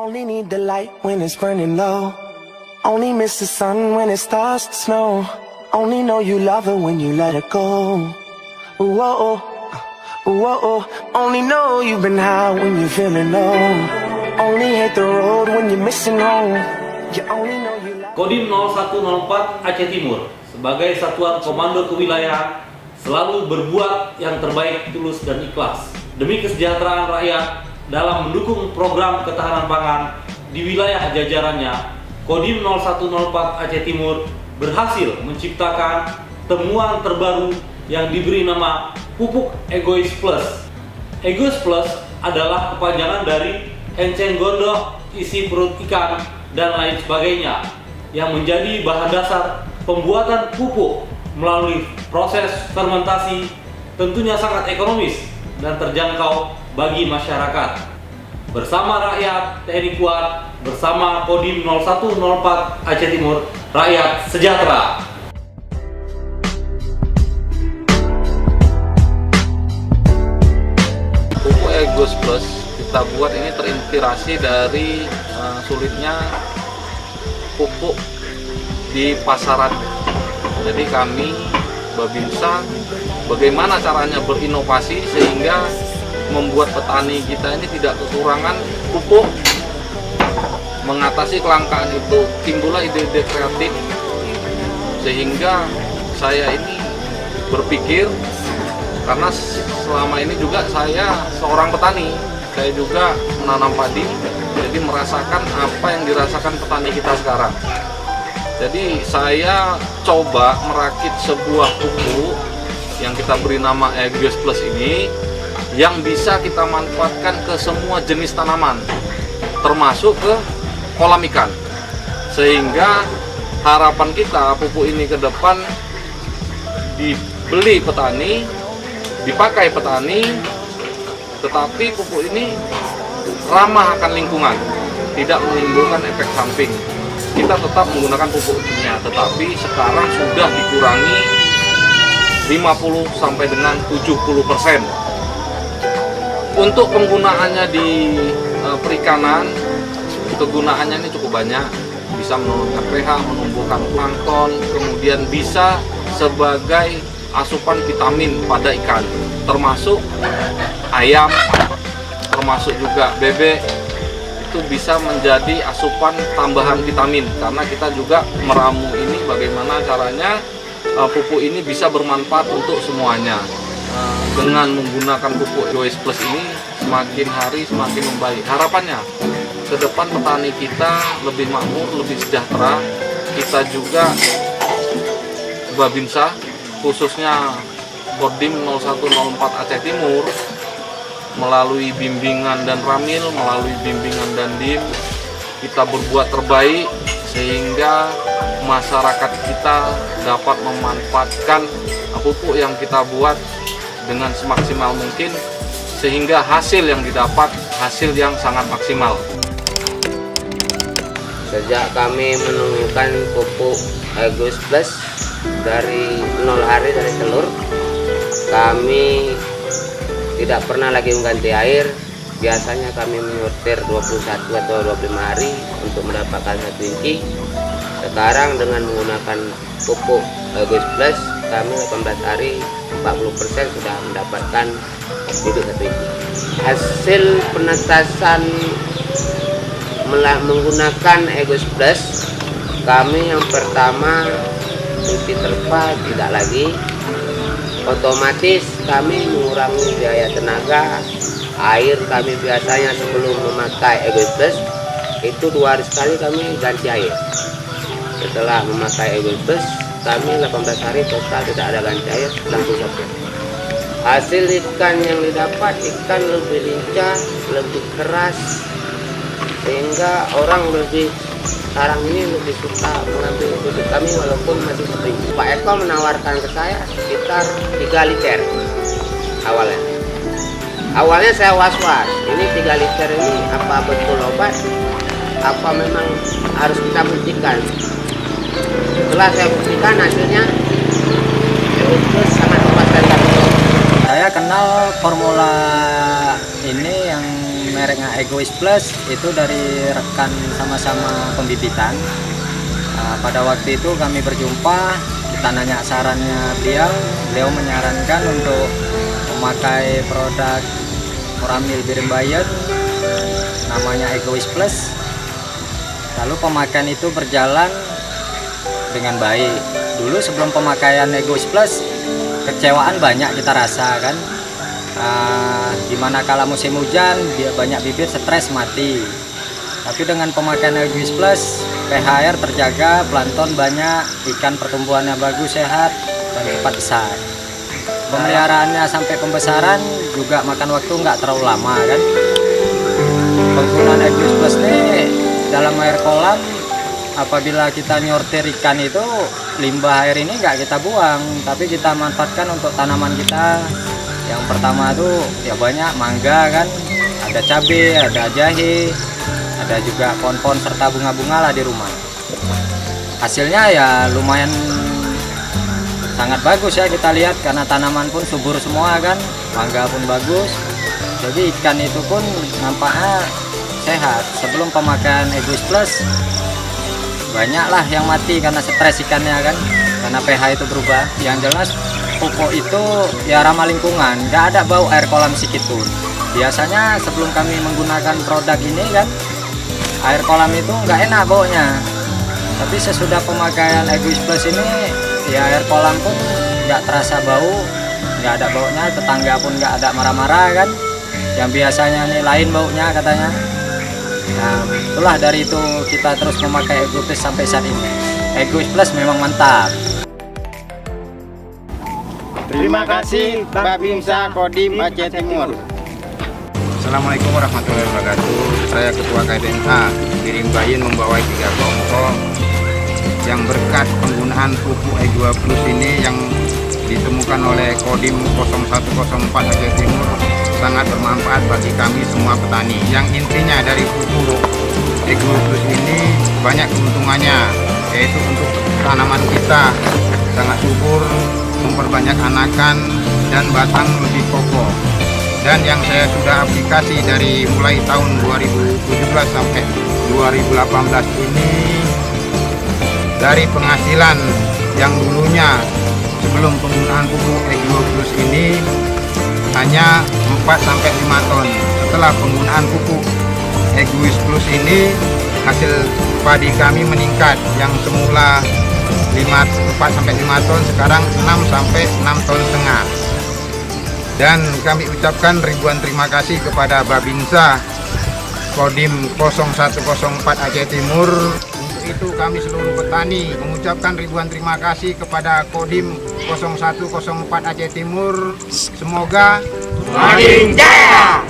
Only need the light when it's burning low. Only miss the sun when it starts to snow. Only know you love her when you let her go. Whoa, whoa. Only know you've been high when you're feeling low. Only hate the road when you're missing home. You only know you love. Kodim 0104 Aceh Timur sebagai satuan komando kewilayahan selalu berbuat yang terbaik, tulus dan ikhlas demi kesejahteraan rakyat dalam mendukung program ketahanan pangan di wilayah jajarannya. Kodim 0104 Aceh Timur berhasil menciptakan temuan terbaru yang diberi nama pupuk Egois Plus. Egois Plus adalah kepanjangan dari enceng gondok, isi perut ikan, dan lain sebagainya yang menjadi bahan dasar pembuatan pupuk melalui proses fermentasi, tentunya sangat ekonomis dan terjangkau bagi masyarakat. Bersama rakyat TNI Kuat, bersama Kodim 0104 Aceh Timur, rakyat sejahtera. Pupuk Egois Plus kita buat ini terinspirasi dari sulitnya pupuk di pasaran. Jadi kami Babinsa bagaimana caranya berinovasi sehingga membuat petani kita ini tidak kekurangan pupuk. Mengatasi kelangkaan itu timbullah ide-ide kreatif, sehingga saya ini berpikir, karena selama ini juga saya seorang petani, saya juga menanam padi, jadi merasakan apa yang dirasakan petani kita sekarang. Jadi saya coba merakit sebuah pupuk yang kita beri nama Egois Plus ini, yang bisa kita manfaatkan ke semua jenis tanaman, termasuk ke kolam ikan. Sehingga harapan kita pupuk ini ke depan dibeli petani, dipakai petani, tetapi pupuk ini ramah akan lingkungan, tidak menimbulkan efek samping. Kita tetap menggunakan pupuk kimia, tetapi sekarang sudah dikurangi 50 sampai dengan 70%. Untuk penggunaannya di perikanan, kegunaannya ini cukup banyak, bisa menurunkan pH, menumbuhkan plankton, kemudian bisa sebagai asupan vitamin pada ikan, termasuk ayam, termasuk juga bebek, itu bisa menjadi asupan tambahan vitamin, karena kita juga meramu ini bagaimana caranya pupuk ini bisa bermanfaat untuk semuanya. Dengan menggunakan pupuk Egois Plus ini semakin hari semakin membaik. Harapannya ke depan petani kita lebih makmur, lebih sejahtera. Kita juga Babinsa, khususnya Kodim 0104 Aceh Timur, melalui bimbingan dan ramil, melalui bimbingan dan dim, kita berbuat terbaik sehingga masyarakat kita dapat memanfaatkan pupuk yang kita buat dengan semaksimal mungkin, sehingga hasil yang didapat hasil yang sangat maksimal. Sejak kami menemukan pupuk Egois Plus dari 0 hari dari telur, kami tidak pernah lagi mengganti air. Biasanya kami menyortir 21 atau 25 hari untuk mendapatkan 1 inci. Sekarang dengan menggunakan pupuk Egois Plus, kami 18 hari 40% sudah mendapatkan bibit 1 inci. Hasil penetasan menggunakan Egois Plus, kami yang pertama cuci terpa tidak lagi, otomatis kami mengurangi biaya tenaga. Air kami biasanya sebelum memakai Egois Plus itu 2 hari sekali kami ganti air. Setelah memakai Egois Plus, kami 18 hari total tidak ada ganti air, langsung saja. Hasil ikan yang didapat, ikan lebih lincah, lebih keras, sehingga orang sekarang ini lebih suka mengambil bibit kami walaupun masih kering. Pak Eko menawarkan ke saya sekitar 3 liter awalnya. Awalnya saya was-was, ini 3 liter ini apa betul obat, apa memang harus kita buktikan. Setelah saya buktikan hasilnya, itu sangat memuaskan kami. Saya kenal formula ini yang merek mereknya Egois Plus itu dari rekan sama-sama pembibitan. Pada waktu itu kami berjumpa, kita nanya sarannya beliau menyarankan untuk memakai produk Moramil Birembayan namanya Egois Plus. Lalu pemakaian itu berjalan dengan baik. Dulu sebelum pemakaian Egois Plus, kecewaan banyak kita rasa kan. Dimana kala musim hujan, banyak bibit stres mati. Tapi dengan pemakaian Egois Plus, pH air terjaga, plankton banyak, ikan pertumbuhannya bagus, sehat, dan cepat besar. Pemeliharaannya sampai pembesaran juga makan waktu nggak terlalu lama kan. Penggunaan Egois Plus ini dalam air kolam, apabila kita nyortir ikan itu, limbah air ini nggak kita buang, tapi kita manfaatkan untuk tanaman kita. Yang pertama tuh ya banyak mangga kan, ada cabai, ada jahe, ada juga pohon-pohon serta bunga-bunga lah di rumah. Hasilnya ya lumayan sangat bagus ya kita lihat, karena tanaman pun subur semua kan, mangga pun bagus. Jadi ikan itu pun nampaknya sehat. Sebelum pemakaian Egois Plus banyaklah yang mati karena stres ikannya kan, karena pH itu berubah. Yang jelas pupuk itu ya ramah lingkungan, nggak ada bau air kolam sedikit pun. Biasanya sebelum kami menggunakan produk ini kan, air kolam itu nggak enak baunya. Tapi sesudah pemakaian Egois Plus ini, ya air kolam pun nggak terasa bau, nggak ada baunya, tetangga pun nggak ada marah-marah kan. Yang biasanya nih lain baunya katanya. Nah, itulah dari itu kita terus memakai Egois Plus sampai saat ini. Egois Plus memang mantap. Terima kasih Babinsa Kodim Aceh Timur. Assalamualaikum warahmatullahi wabarakatuh. Saya Ketua KDMA Birembayan membawa 3 kelompok yang berkat penggunaan pupuk E2 Plus ini yang ditemukan oleh Kodim 0104 Aceh Timur sangat bermanfaat bagi kami semua petani. Yang intinya dari pupuk E2 Plus ini banyak keuntungannya, yaitu untuk tanaman kita sangat subur, memperbanyak anakan dan batang lebih kokoh. Dan yang saya sudah aplikasi dari mulai tahun 2017 sampai 2018 ini, dari penghasilan yang dulunya sebelum penggunaan pupuk E2 Plus ini hanya 4-5 ton. Setelah penggunaan pupuk Egois Plus ini, hasil padi kami meningkat, yang semula 4-5 ton sekarang 6-6 ton setengah. Dan kami ucapkan ribuan terima kasih kepada Babinsa Kodim 0104 Aceh Timur. Untuk itu kami seluruh petani mengucapkan ribuan terima kasih kepada Kodim 0104 Aceh Timur. Semoga Makin jaya!